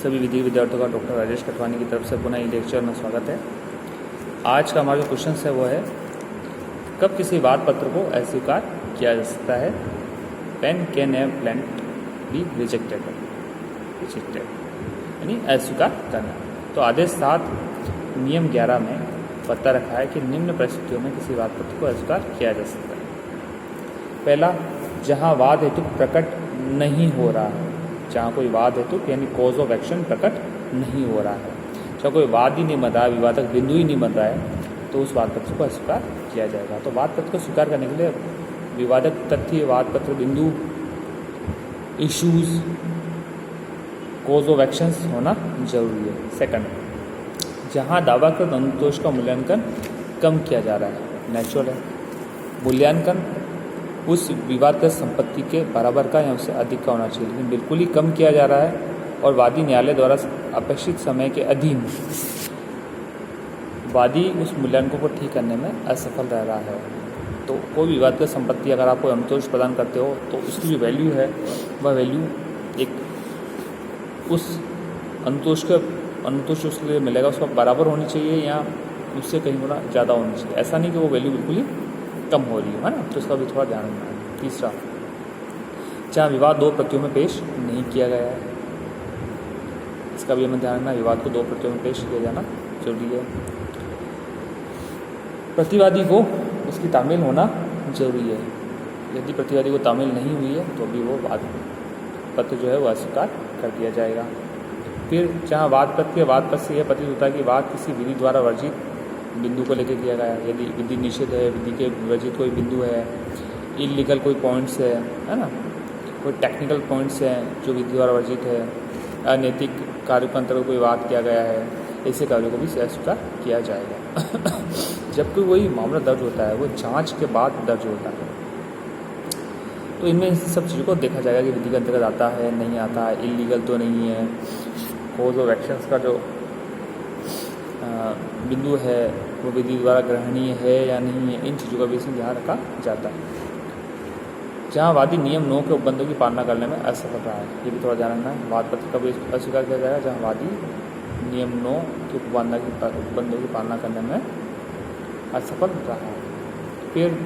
सभी विधि विद्यार्थियों का डॉक्टर राजेश कटवानी की तरफ से पुनः ई लेक्चर में स्वागत है। आज का हमारा जो क्वेश्चन है वो है, कब किसी वाद पत्र को अस्वीकार किया जा सकता है। Pen can a plant be rejected यानी अस्वीकार करना। तो आदेश 7 नियम 11 में पता रखा है कि निम्न परिस्थितियों में किसी वाद पत्र को अस्वीकार किया जा सकता है। पहला, जहाँ वाद हेतु प्रकट नहीं हो रहा है, जहाँ कोई वाद हेतु यानी कॉज ऑफ एक्शन प्रकट नहीं हो रहा है, जहाँ कोई वाद ही नहीं बन रहा है, विवादक बिंदु ही नहीं बन रहा है, तो उस वाद पत्र को अस्वीकार किया जाएगा। तो वाद पत्र को स्वीकार करने के लिए विवादक तथ्य, वाद पत्र बिंदु, इश्यूज, कॉज ऑफ एक्शंस होना जरूरी है। सेकंड, जहाँ दावाकृत अनुतोष का मूल्यांकन कम किया जा रहा है, नेचुरल है, मूल्यांकन उस विवादग्रस्त संपत्ति के बराबर का या उससे अधिक का होना चाहिए, लेकिन बिल्कुल ही कम किया जा रहा है और वादी न्यायालय द्वारा अपेक्षित समय के अधीन वादी उस मूल्यांकन को ठीक करने में असफल रह रहा है। तो कोई विवादग्रस्त संपत्ति अगर आप कोई अनुतोष प्रदान करते हो तो उसकी जो वैल्यू है वह वैल्यू एक उस अनुतोष उसके लिए मिलेगा उसका बराबर होनी चाहिए या उससे कहीं गुना ज़्यादा होनी चाहिए। ऐसा नहीं कि वो वैल्यू बिल्कुल ही कम हो रही है ना, तो इसका भी थोड़ा ध्यान रखना है। तीसरा, जहाँ विवाद 2 प्रतियों में पेश नहीं किया गया है, इसका भी हमें ध्यान रखना है। विवाद को 2 प्रतियों में पेश किया जाना जरूरी है। प्रतिवादी को उसकी तामील होना जरूरी है। यदि प्रतिवादी को तामील नहीं हुई है तो भी वो वाद पत्र जो है वो अस्वीकार कर दिया जाएगा। फिर जहाँ वाद पत्र से यह प्रतीत होता है कि वाद किसी विधि द्वारा वर्जित बिंदु को लेकर किया गया है, यदि विधि निषेध है, विधि के वर्जित कोई बिंदु है, इलीगल कोई पॉइंट्स है ना, कोई टेक्निकल पॉइंट्स हैं जो विधि द्वारा वर्जित है, अनैतिक कार्यों के अंतर्गत कोई वाद किया गया है, ऐसे कार्यों को भी अस्वीकार किया जाएगा। जबकि वही मामला दर्ज होता है वो जांच के बाद दर्ज होता है, तो इनमें इन सब चीज़ों को देखा जाएगा कि विधि के अंतर्गत आता है नहीं आता है, इलीगल तो नहीं है, कॉज ऑफ एक्शंस का जो बिंदु है वो विधि द्वारा ग्रहणीय है या नहीं है, इन चीज़ों का भी इसमें ध्यान रखा जाता है। जहाँ वादी नियम 9 के उपबंधों की पालना करने में असफल रहा है, ये भी थोड़ा ध्यान रखना है। वाद पत्र का भी अस्वीकार किया जाएगा जहाँ वादी नियम 9 के उपबंधों की पालना करने में असफल रहा है। फिर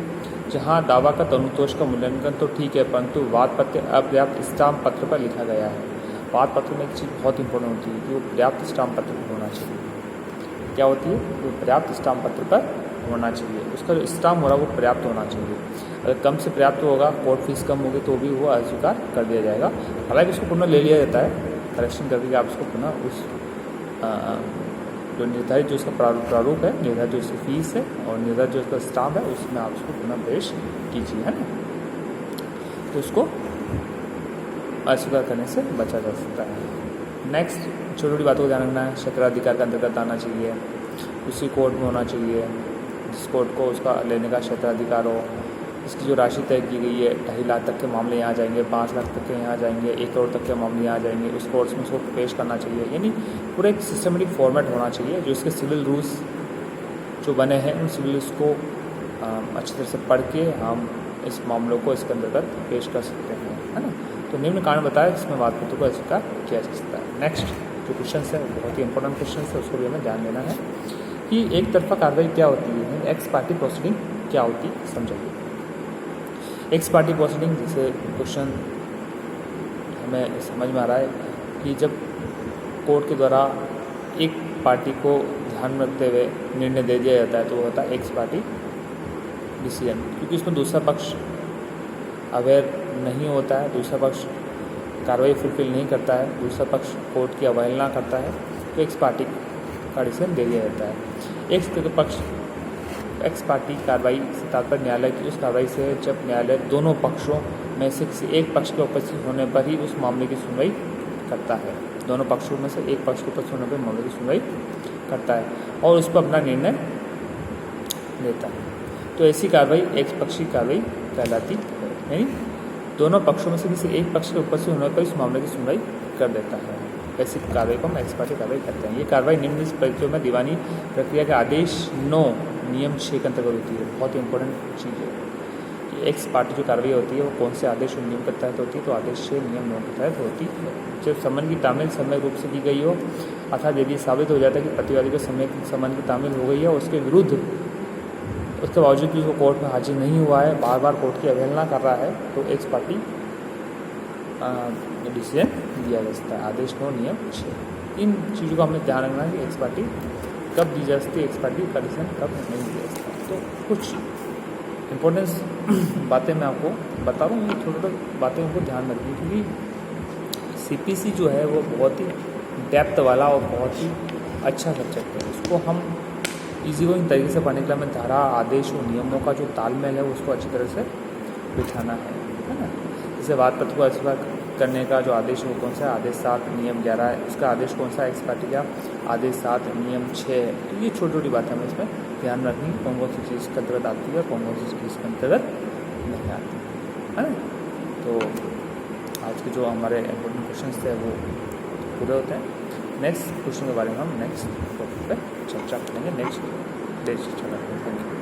जहाँ दावा का अनुतोष का मूल्यांकन तो ठीक है, परंतु वाद पत्र अपर्याप्त स्टाम्प पत्र पर लिखा गया है। वाद पत्र में एक चीज़ बहुत इंपॉर्टेंट होती है कि वो पर्याप्त स्टाम्प पत्र पर होना चाहिए। क्या होती है? वो पर्याप्त स्टाम्प पत्र पर होना चाहिए, उसका जो स्टाम्प हो रहा है वो पर्याप्त होना चाहिए। अगर कम से पर्याप्त होगा, कोर्ट फीस कम होगी तो भी वो अस्वीकार कर दिया जाएगा। हालांकि उसको पुनः ले लिया जाता है, करेक्शन करके आप उसको पुनः उस जो निर्धारित जो उसका प्रारूप है, निर्धारित जो उसकी फीस है और निर्धारित जो उसका स्टाम्प है उसमें आप उसको पुनः पेश कीजिए, है ना, तो उसको अस्वीकार करने से बचा जा सकता है। नेक्स्ट, छोटी छोटी बातों को ध्यान रखना है। क्षेत्राधिकार के अंतर्गत आना चाहिए, उसी कोर्ट में होना चाहिए जिस कोर्ट को उसका लेने का क्षेत्राधिकार हो। इसकी जो राशि तय की गई है, 2.5 लाख तक के मामले यहाँ जाएंगे, 5 लाख तक के यहाँ जाएंगे, 1 करोड़ तक के मामले यहाँ जाएंगे, उस कोर्ट्स में उसको पेश करना चाहिए। यानी पूरा एक सिस्टमेटिक फॉर्मेट होना चाहिए। जो इसके सिविल रूल्स जो बने हैं उन सिविल रूल्स को अच्छी तरह से पढ़ के हम इस मामलों को इसके अंतर्गत पेश कर सकते हैं, है ना। तो निम्न कारण बताया जिसमें वाद पत्र को अस्वीकार किया जा सकता है। नेक्स्ट जो क्वेश्चन है बहुत ही इंपॉर्टेंट क्वेश्चन है, उसको भी हमें ध्यान देना है कि एक तरफा कार्रवाई क्या होती है, एक्स पार्टी प्रोसीडिंग क्या होती है, समझाइए। एक्स पार्टी प्रोसीडिंग, जैसे क्वेश्चन हमें समझ में आ रहा है कि जब कोर्ट के द्वारा एक पार्टी को ध्यान में रखते हुए निर्णय दे दिया जाता है तो वो होता है एक्स पार्टी डिसीजन, क्योंकि उसमें दूसरा पक्ष अवेयर नहीं होता है, दूसरा पक्ष कार्रवाई फुलफिल नहीं करता है, दूसरा पक्ष कोर्ट की अवहेलना करता है, तो एक्स पार्टी का डिसीजन दे दिया जाता है। एक्स पार्टी कार्रवाई से तात्पर्य न्यायालय की उस कार्रवाई से जब न्यायालय दोनों पक्षों में से किसी एक पक्ष के उपस्थित होने पर ही उस मामले की सुनवाई करता है। दोनों पक्षों में से एक पक्ष के उपस्थित होने पर मामले की सुनवाई करता है और उस पर अपना निर्णय लेता है। तो ऐसी कार्रवाई एक पक्षी कार्रवाई कहलाती है, यानी दोनों पक्षों में से किसी एक पक्ष के उपस्थित होने पर इस मामले की सुनवाई कर देता है। ऐसी कार्रवाई को हम एक्स पार्टी कार्रवाई करते हैं। ये कार्रवाई निम्नलिखित परिस्थितियों में दीवानी प्रक्रिया के आदेश 9 नियम 6 के अंतर्गत होती है। बहुत ही इंपॉर्टेंट चीज़ है। एक्स पार्टी जो कार्रवाई होती है वो कौन से आदेश और नियम के तहत होती है, तो आदेश 6 नियम 9 के तहत होती है। जब समन की तामील समय रूप से की गई हो, अर्थात यदि साबित हो जाता है कि प्रतिवादी को समन की तामील हो गई है, उसके विरुद्ध उसके बावजूद भी वो कोर्ट में हाजिर नहीं हुआ है, बार बार कोर्ट की अवहेलना कर रहा है, तो एक्स पार्टी डिसीजन दिया जा सकता है। आदेश 9 नियम 6, इन चीज़ों का हमें ध्यान रखना है कि एक्स पार्टी कब दी जा सकती है, एक्स पार्टी का डिसीजन कब नहीं दिया जा सकता। तो कुछ इम्पोर्टेंस बातें मैं आपको बता रहा हूँ, ये छोटे छोटे बातें उनको ध्यान रखनी, क्योंकि सीपीसी जो है वो बहुत ही डेप्थ वाला और बहुत ही अच्छा सब्जेक्ट है। उसको हम इजी गोइंग तरीके से पढ़ने के लिए हमें धारा, आदेश और नियमों का जो तालमेल है उसको अच्छी तरह से बिठाना है ना। जैसे वाद पत्र को स्वीकार करने का जो आदेश है वो कौन सा है, आदेश 7 नियम 11 है। उसका आदेश कौन सा है, एक्स पार्टी का आदेश 7 नियम 6 है। तो ये छोटी छोटी बातें हमें इसमें ध्यान रखनी, कौन कौन सी चीज़ के अंतर्गत आती है और कौन कौन सी चीज़ के अंतर्गत नहीं आती है ना। तो आज के जो हमारे इम्पोर्टेंट क्वेश्चन थे वो पूरे होते हैं। नेक्स्ट क्वेश्चन के बारे में हम नेक्स्ट टॉपिक पर चर्चा करेंगे, नेक्स्ट डे चर्चा करेंगे। Thank you.